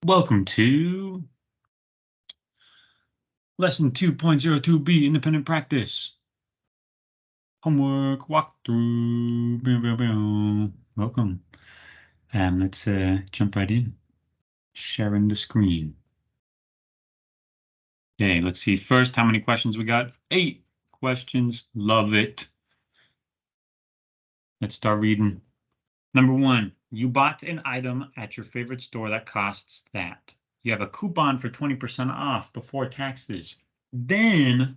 Welcome to lesson 2.02b, independent practice. Homework walkthrough. Welcome. Let's jump right in. Sharing the screen. Okay, let's see first how many questions we got. 8 questions. Love it. Let's start reading. Number 1, you bought an item at your favorite store that costs that. You have a coupon for 20% off before taxes. Then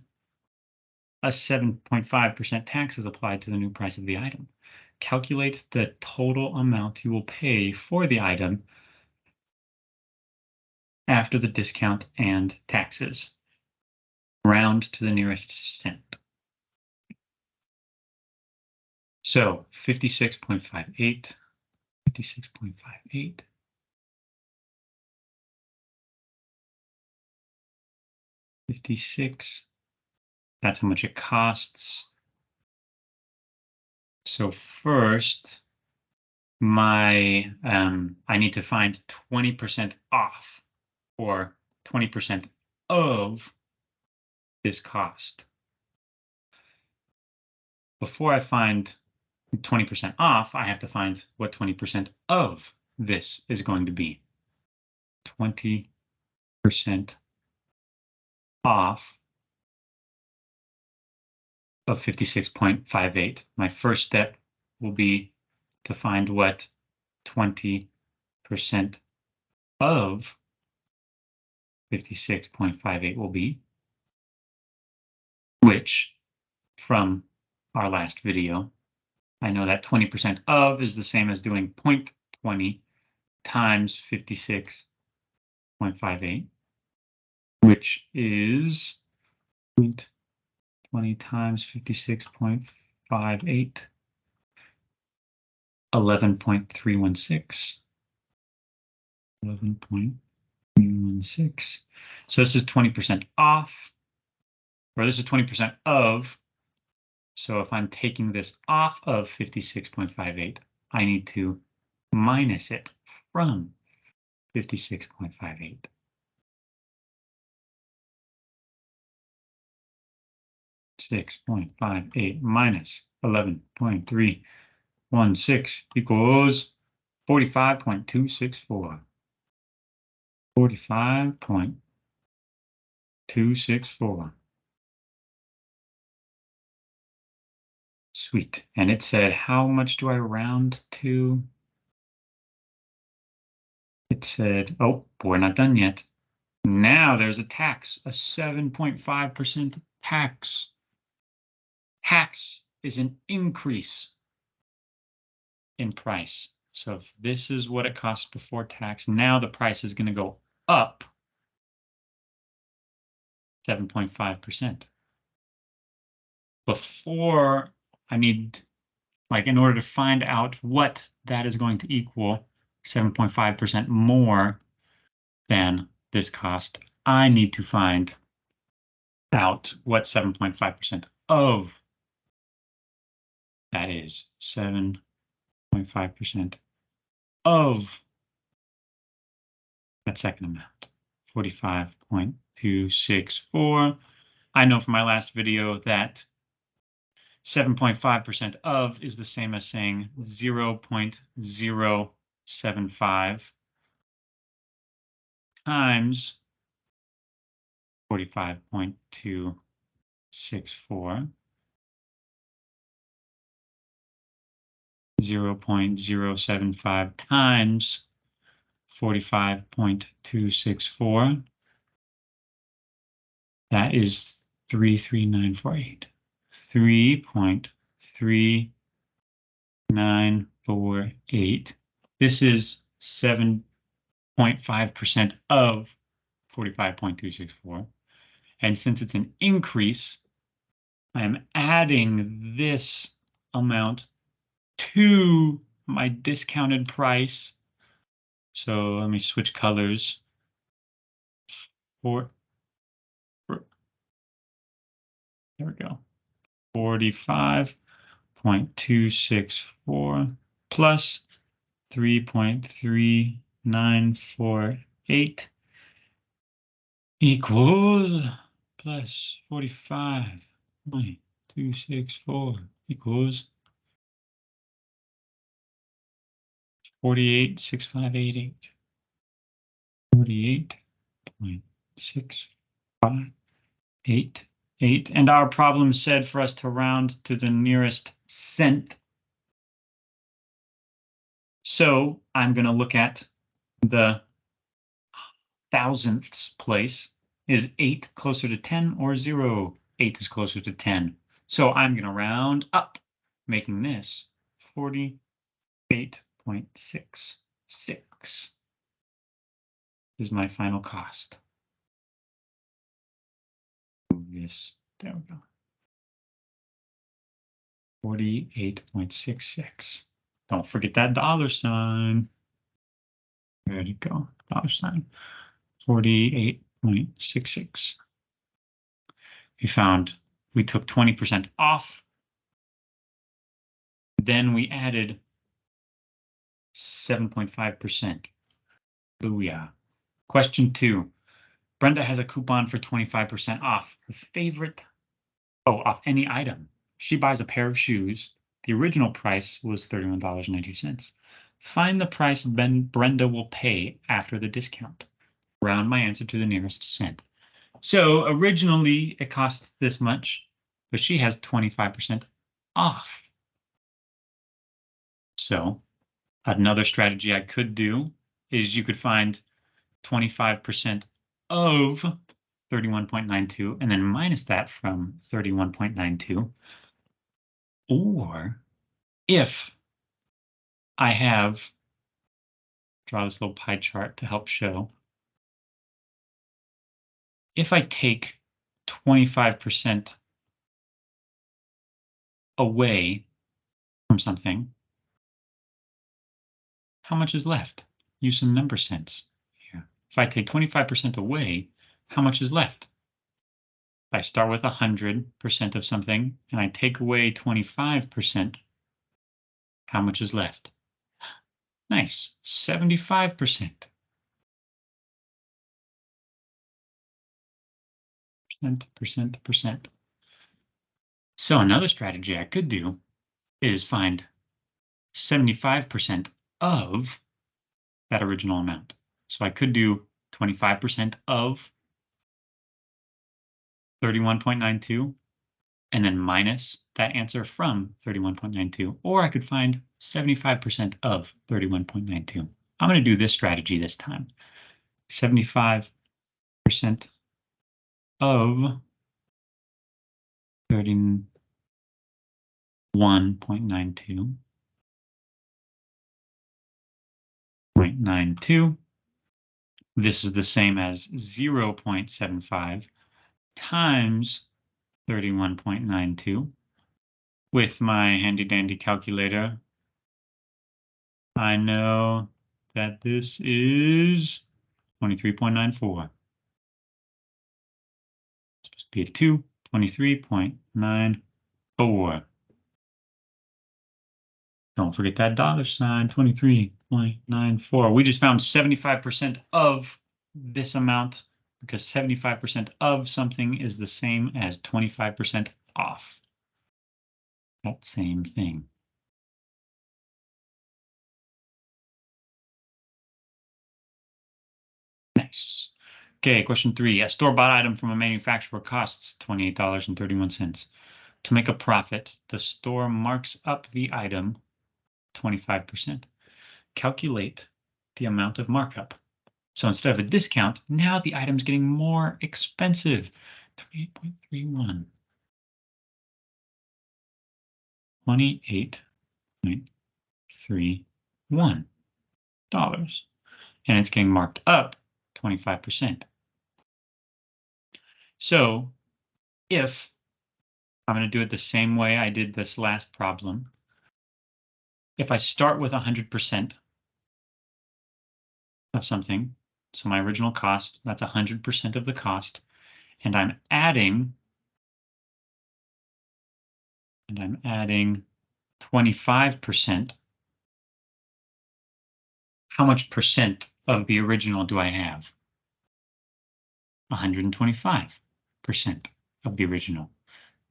a 7.5% tax is applied to the new price of the item. Calculate the total amount you will pay for the item after the discount and taxes. Round to the nearest cent. So 56.58, 56.58. 56. That's how much it costs. So first, I need to find 20% off, or 20% of this cost. Before I find 20% off, I have to find what 20% of this is going to be. 20% off of 56.58. My first step will be to find what 20% of 56.58 will be, which from our last video, I know that 20% of is the same as doing 0.20 times 56.58, which is 0.20 times 56.58, 11.316. 11.316. So this is 20% off, or this is 20% of. So if I'm taking this off of 56.58, I need to minus it from 56.58. 6.58 minus 11.316 equals 45.264. 45.264. Sweet. And it said, how much do I round to? It said, oh, we're not done yet. Now there's a tax, a 7.5% tax. Tax is an increase in price. So if this is what it costs before tax, now the price is going to go up 7.5%. Before, I need, like, in order to find out what that is going to equal, 7.5% more than this cost, I need to find out what 7.5% of that is. 7.5% of that second amount, 45.264. I know from my last video that 7.5% of is the same as saying 0.075 times 45.264. 0.075 times 45.264. That is 33948. 3.3948. This is 7.5% of 45.264. And since it's an increase, I am adding this amount to my discounted price. So let me switch colors. There we go. 45.264 plus 3.394 8 equals plus 45.264 equals 48.6588. 48.658. And our problem said for us to round to the nearest cent. So I'm going to look at the thousandths place. Is 8 closer to 10 or 0? 8 is closer to 10. So I'm going to round up, making this 48.66 is my final cost. This, there we go. 48.66. Don't forget that dollar sign. There you go, dollar sign. 48.66. We took 20% off. Then we added 7.5%. Booyah. Question 2. Brenda has a coupon for 25% off her favorite, off any item. She buys a pair of shoes. The original price was $31.92. Find the price Brenda will pay after the discount. Round my answer to the nearest cent. So originally it cost this much, but she has 25% off. So another strategy I could do is you could find 25% of 31.92 and then minus that from 31.92. Or if I have, draw this little pie chart to help show, if I take 25% away from something, how much is left? Use some number sense here. If I take 25% away, how much is left? If I start with 100% of something and I take away 25%, how much is left? Nice, 75%. Percent. So another strategy I could do is find 75% of that original amount. So I could do 25% of 31.92 and then minus that answer from 31.92, or I could find 75% of 31.92. I'm going to do this strategy this time. 75% of 31.92. 0.92. This is the same as 0.75 times 31.92. With my handy dandy calculator, I know that this is 23.94. It's supposed to be a 2, 23.94. Don't forget that dollar sign, 23.94. We just found 75% of this amount because 75% of something is the same as 25% off. That same thing. Nice. Okay, question 3. A store-bought item from a manufacturer costs $28.31. To make a profit, the store marks up the item 25%. Calculate the amount of markup. So instead of a discount, now the item's getting more expensive. 28.31. $28.31. And it's getting marked up 25%. So if I'm going to do it the same way I did this last problem, if I start with 100% of something, so my original cost, that's 100% of the cost, and I'm adding 25%. How much percent of the original do I have? 125% of the original.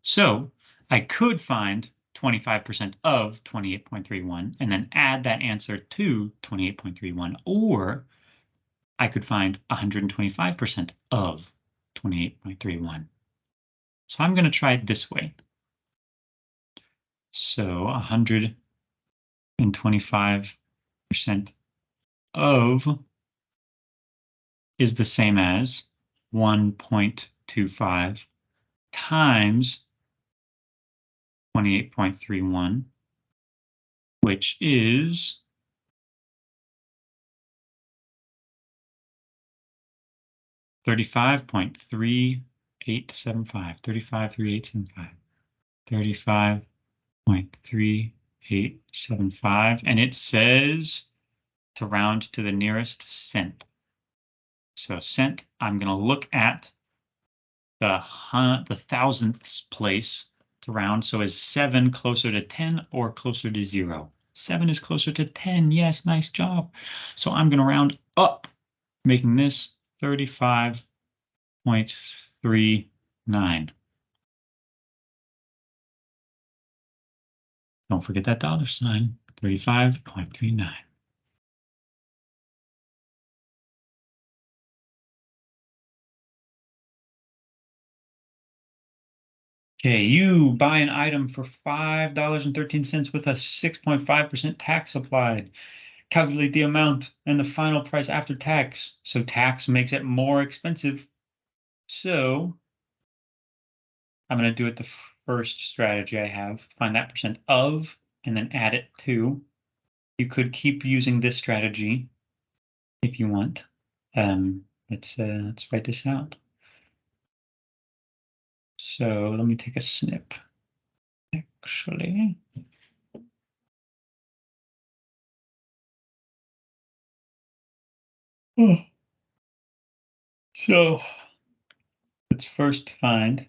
So I could find 25% of 28.31 and then add that answer to 28.31, or I could find 125% of 28.31. So I'm going to try it this way. So 125% of is the same as 1.25 times 28.31, which is 35.3875, 35.3875, and it says to round to the nearest cent. So cent, I'm going to look at the thousandths place to round. So is 7 closer to 10 or closer to 0? 7 is closer to 10. Yes, nice job. So I'm going to round up, making this 35.39. Don't forget that dollar sign, 35.39. Okay, you buy an item for $5.13 with a 6.5% tax applied. Calculate the amount and the final price after tax. So tax makes it more expensive. So I'm going to do it the first strategy I have. Find that percent of, and then add it to. You could keep using this strategy if you want. Let's write this out. So let me take a snip. Actually, so let's first find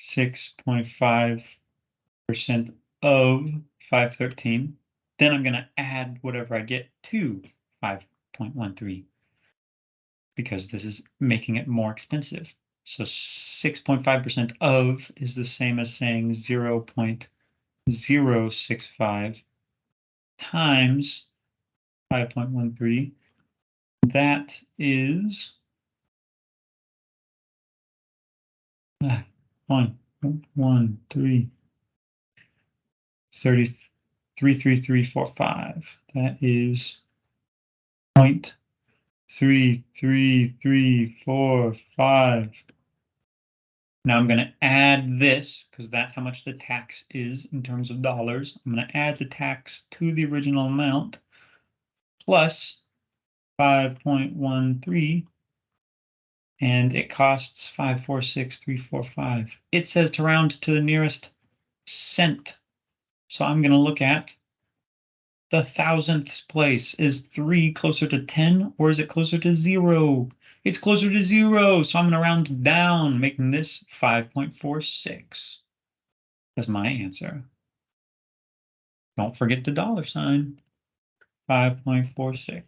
6.5% of 513. Then I'm going to add whatever I get to 5.13 because this is making it more expensive. So 6.5% of is the same as saying 0.065 times 5.13. That is 33345. That is 0.33345. Now I'm going to add this because that's how much the tax is in terms of dollars. I'm going to add the tax to the original amount plus 5.13, and it costs 546,345. It says to round to the nearest cent. So I'm going to look at the thousandths place. Is 3 closer to 10 or is it closer to 0? It's closer to 0, so I'm going to round down, making this 5.46. That's my answer. Don't forget the dollar sign. 5.46.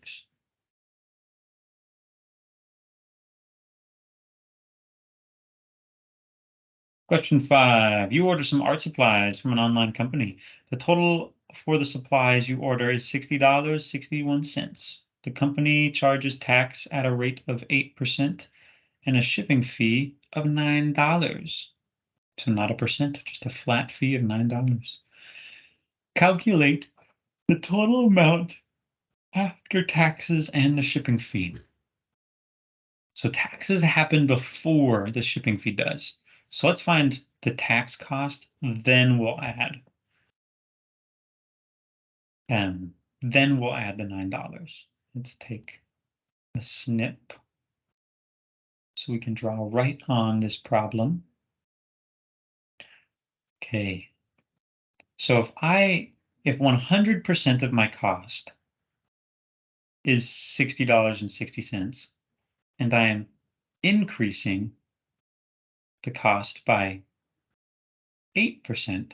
Question 5. You order some art supplies from an online company. The total for the supplies you order is $60.61. The company charges tax at a rate of 8% and a shipping fee of $9. So not a percent, just a flat fee of $9. Calculate the total amount after taxes and the shipping fee. So taxes happen before the shipping fee does. So let's find the tax cost, then we'll add. And then we'll add the $9. Let's take a snip so we can draw right on this problem. Okay. So if 100% of my cost is $60.60, and I am increasing the cost by 8%,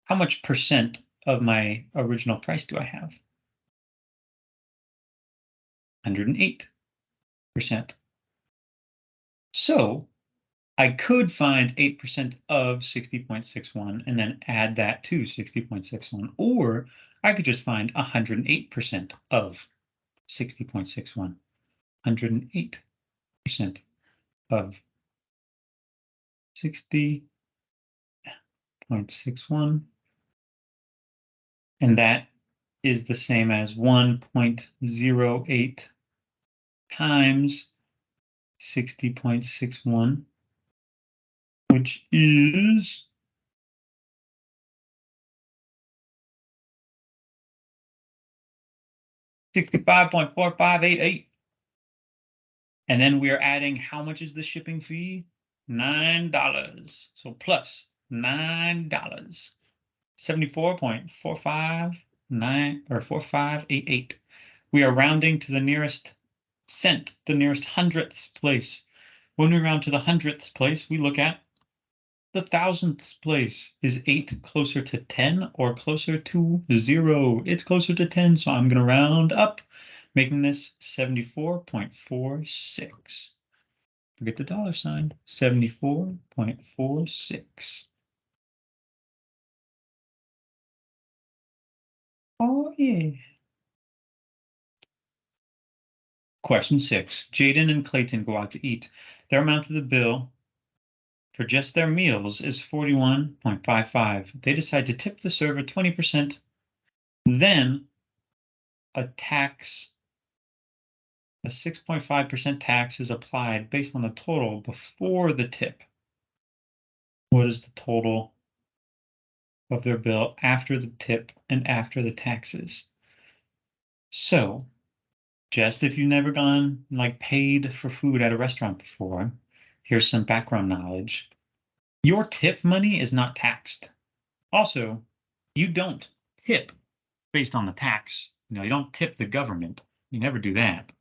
how much percent of my original price do I have? 108%. So I could find 8% of 60.61 and then add that to 60.61, or I could just find 108% of 60.61. 108% of 60.61, and that is the same as 1.08 times 60.61, which is 65.4588. And then we are adding, how much is the shipping fee? $9. So plus $9. 74.459 or 4588. We are rounding to the nearest cent, the nearest hundredths place. When we round to the hundredths place, we look at the thousandths place. Is 8 closer to 10 or closer to 0? It's closer to 10, so I'm going to round up, making this 74.46. Forget the dollar sign. 74.46. Oh, yeah. Question 6. Jaden and Clayton go out to eat. Their amount of the bill for just their meals is 41.55. They decide to tip the server 20%. Then a 6.5% tax is applied based on the total before the tip. What is the total of their bill after the tip and after the taxes? So, just if you've never gone like paid for food at a restaurant before, here's some background knowledge. Your tip money is not taxed. Also, you don't tip based on the tax. You don't tip the government. You never do that.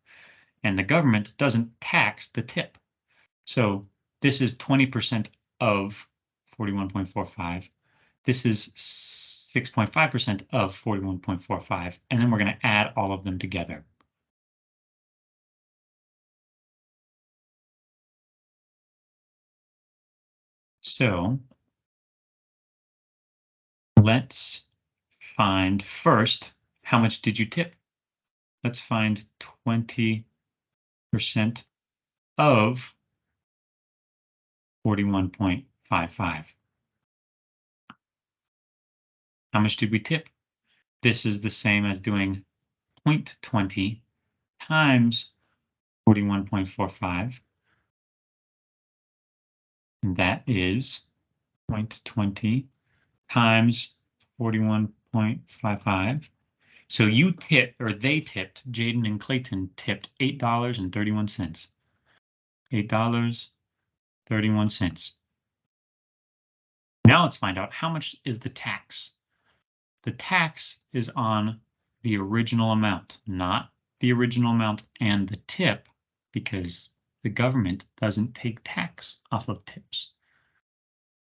And the government doesn't tax the tip. So this is 20% of 41.45. This is 6.5% of 41.45. And then we're going to add all of them together. So let's find first, how much did you tip? Let's find 20% of 41.55. How much did we tip? This is the same as doing 0.20 times 41.45. And that is 0.20 times 41.55. So you tipped, or they tipped, Jaden and Clayton tipped $8.31. $8.31. Now let's find out how much is the tax. The tax is on the original amount, not the original amount and the tip, because the government doesn't take tax off of tips.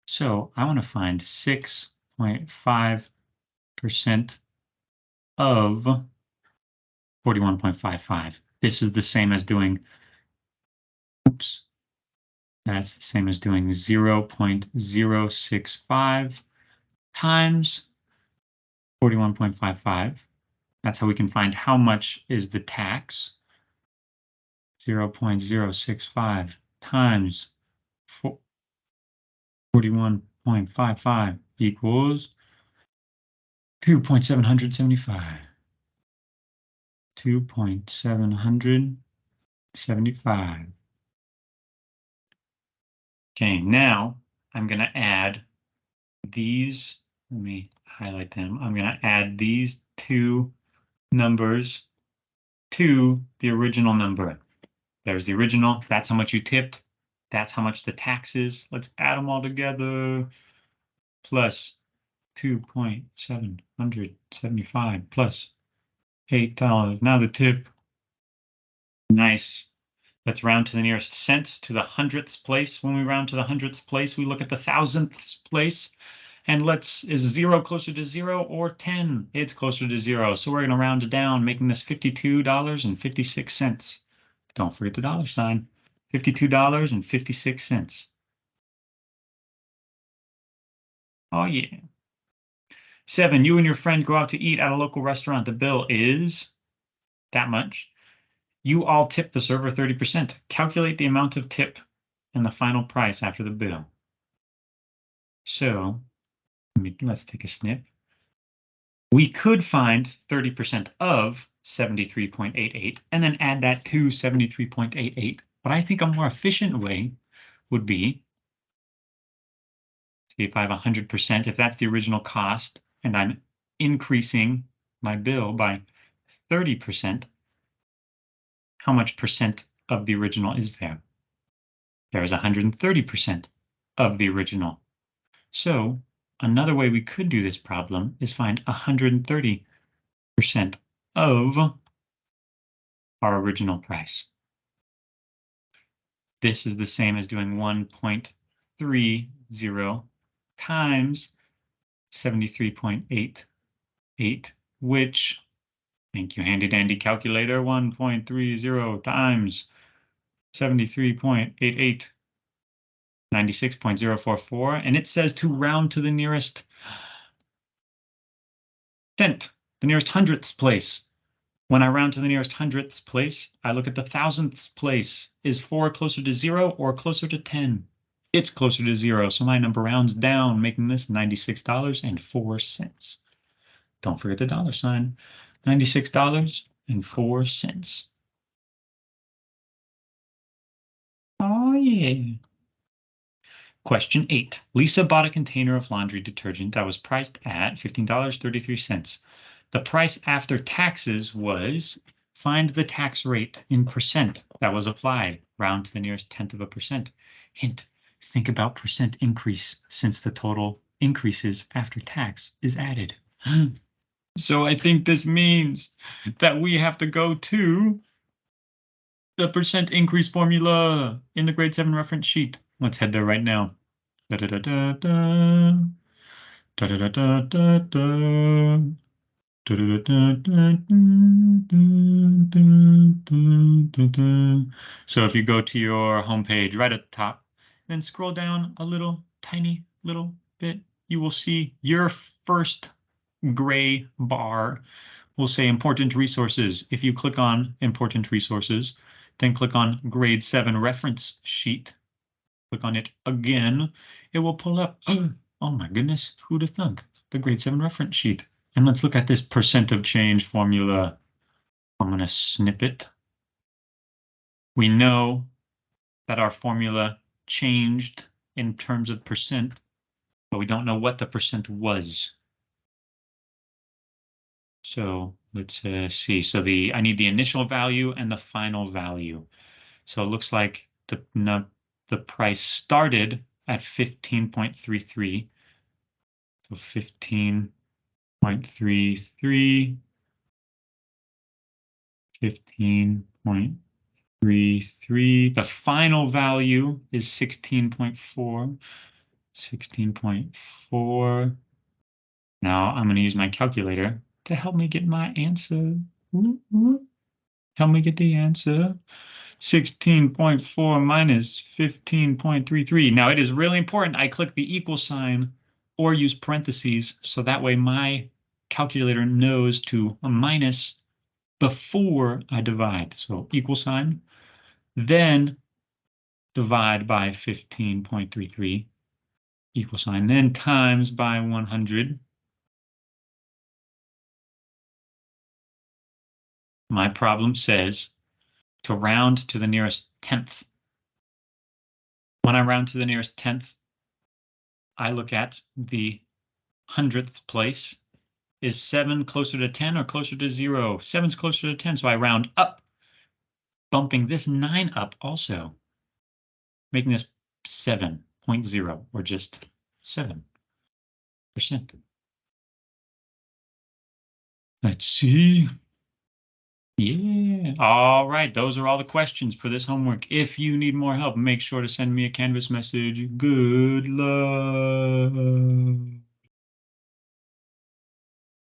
So I want to find 6.5% of 41.55. This is the same as doing, oops, that's the same as doing 0.065 times 41.55. That's how we can find how much is the tax. 0.065 times 41.55 equals 2.775. 2.775. Okay, now I'm going to add these. Let me highlight them. I'm going to add these two numbers to the original number. There's the original. That's how much you tipped. That's how much the tax is. Let's add them all together. Plus 2.775 plus $8. Now the tip. Nice. Let's round to the nearest cent, to the hundredths place. When we round to the hundredths place, we look at the thousandths place. And is 0 closer to 0 or 10? It's closer to 0. So we're going to round it down, making this $52.56. Don't forget the dollar sign. $52.56. Oh, yeah. 7, you and your friend go out to eat at a local restaurant. The bill is that much. You all tip the server 30%. Calculate the amount of tip and the final price after the bill. So let's take a snip. We could find 30% of 73.88 and then add that to 73.88. But I think a more efficient way would be, see if I have 100%, if that's the original cost, and I'm increasing my bill by 30%, how much percent of the original is there? There is 130% of the original. So another way we could do this problem is find 130% of our original price. This is the same as doing 1.30 times 73.88, which, thank you, handy dandy calculator, 1.30 times 73.88, 96.044, and it says to round to the nearest cent, the nearest hundredths place. When I round to the nearest hundredths place, I look at the thousandths place. Is 4 closer to 0 or closer to 10? It's closer to 0, so my number rounds down, making this $96.04. Don't forget the dollar sign. $96.04. Oh, yeah. Question 8. Lisa bought a container of laundry detergent that was priced at $15.33. The price after taxes was, find the tax rate in percent that was applied, round to the nearest tenth of a percent. Hint, think about percent increase since the total increases after tax is added. So I think this means that we have to go to the percent increase formula in the grade 7 reference sheet. Let's head there right now. Da da da da da. Da da da da da da. So if you go to your homepage right at the top, then scroll down a tiny little bit, you will see your first gray bar will say important resources. If you click on important resources, then click on grade 7 reference sheet, click on it again, it will pull up. Oh my goodness, who'd have thunk? The grade 7 reference sheet. And let's look at this percent of change formula. I'm going to snip it. We know that our formula changed in terms of percent, but we don't know what the percent was. So let's see. So I need the initial value and the final value. So it looks like the price started at 15.33. So 15.33. 15.33. The final value is 16.4. 16.4. Now I'm going to use my calculator to help me get my answer. Help me get the answer. 16.4 minus 15.33. Now it is really important I click the equal sign or use parentheses so that way my calculator knows to minus before I divide. So equal sign, then divide by 15.33, equal sign, then times by 100. My problem says to round to the nearest tenth. When I round to the nearest tenth, I look at the hundredth place. Is 7 closer to 10 or closer to 0? 7's closer to 10, so I round up, bumping this 9 up also, making this 7.0 or just 7%. Let's see. Yeah. All right. Those are all the questions for this homework. If you need more help, make sure to send me a Canvas message. Good luck.